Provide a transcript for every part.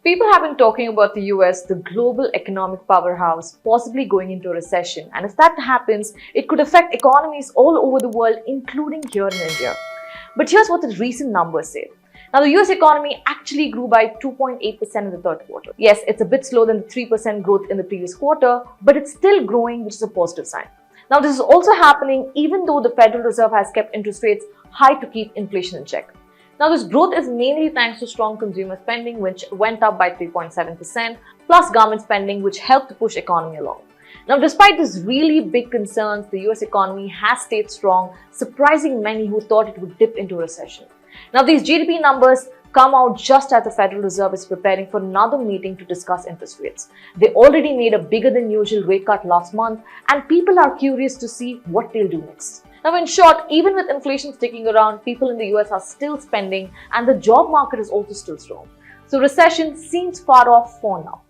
People have been talking about the US, the global economic powerhouse, possibly going into a recession. And if that happens, it could affect economies all over the world, including here in India. But here's what the recent numbers say. Now, the US economy actually grew by 2.8% in the third quarter. Yes, it's a bit slower than the 3% growth in the previous quarter, but it's still growing, which is a positive sign. Now, this is also happening even though the Federal Reserve has kept interest rates high to keep inflation in check. Now, this growth is mainly thanks to strong consumer spending, which went up by 3.7%, plus government spending, which helped to push economy along. Now, despite these really big concerns, the US economy has stayed strong, surprising many who thought it would dip into a recession. Now, these GDP numbers come out just as the Federal Reserve is preparing for another meeting to discuss interest rates. They already made a bigger than usual rate cut last month, and people are curious to see what they'll do next. Now, in short, even with inflation sticking around, people in the US are still spending and the job market is also still strong. So recession seems far off for now.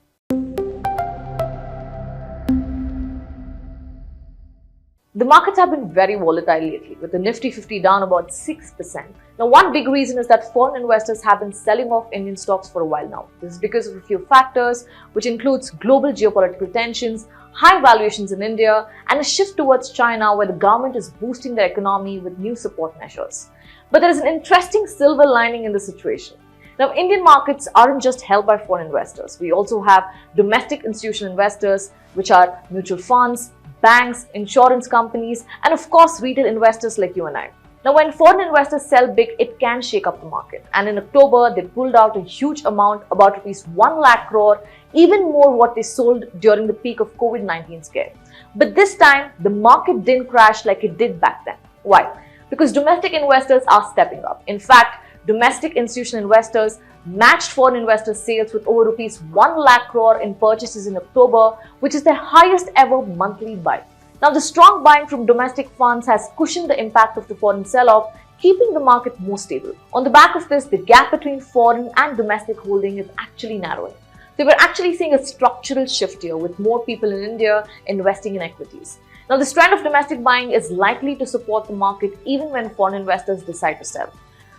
The markets have been very volatile lately, with the Nifty 50 down about 6%. Now, one big reason is that foreign investors have been selling off Indian stocks for a while now. This is because of a few factors, which includes global geopolitical tensions, high valuations in India, and a shift towards China where the government is boosting their economy with new support measures. But there is an interesting silver lining in the situation. Now, Indian markets aren't just held by foreign investors. We also have domestic institutional investors, which are mutual funds, banks, insurance companies, and of course, retail investors like you and I. Now, when foreign investors sell big, it can shake up the market. And in October, they pulled out a huge amount, about rupees 1 lakh crore, even more what they sold during the peak of COVID-19 scare. But this time, the market didn't crash like it did back then. Why? Because domestic investors are stepping up. In fact, domestic institutional investors matched foreign investors' sales with over rupees 1 lakh crore in purchases in October, which is their highest ever monthly buy. Now, the strong buying from domestic funds has cushioned the impact of the foreign sell-off, keeping the market more stable. On the back of this, the gap between foreign and domestic holding is actually narrowing. So we're actually seeing a structural shift here, with more people in India investing in equities. Now, this trend of domestic buying is likely to support the market even when foreign investors decide to sell.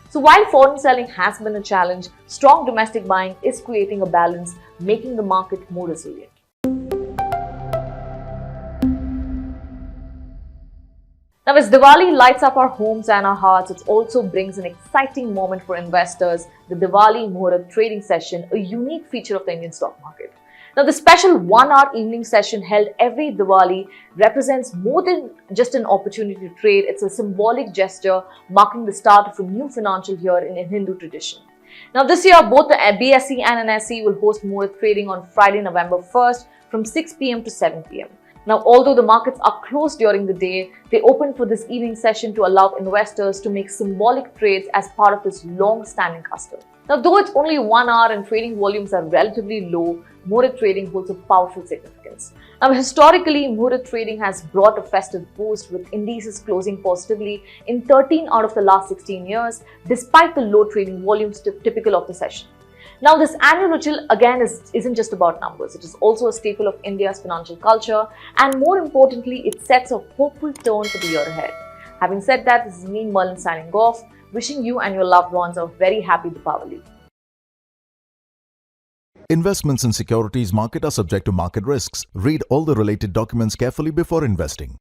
So while foreign selling has been a challenge, strong domestic buying is creating a balance, making the market more resilient. Now, as Diwali lights up our homes and our hearts, it also brings an exciting moment for investors, the Diwali Muhurat Trading session, a unique feature of the Indian stock market. Now, the special 1-hour evening session held every Diwali represents more than just an opportunity to trade. It's a symbolic gesture marking the start of a new financial year in Hindu tradition. Now, this year, both the BSE and NSE will host Muhurat Trading on Friday, November 1st from 6 p.m. to 7 p.m. Now, although the markets are closed during the day, they open for this evening session to allow investors to make symbolic trades as part of this long-standing custom. Now, though it's only 1 hour and trading volumes are relatively low, Muhurat Trading holds a powerful significance. Now, historically, Muhurat Trading has brought a festive boost, with indices closing positively in 13 out of the last 16 years, despite the low trading volumes typical of the session. Now, this annual ritual again isn't just about numbers. It is also a staple of India's financial culture, and more importantly, it sets a hopeful tone for the year ahead. Having said that, this is me, Merlin, signing off, wishing you and your loved ones a very happy Diwali. Investments in securities market are subject to market risks. Read all the related documents carefully before investing.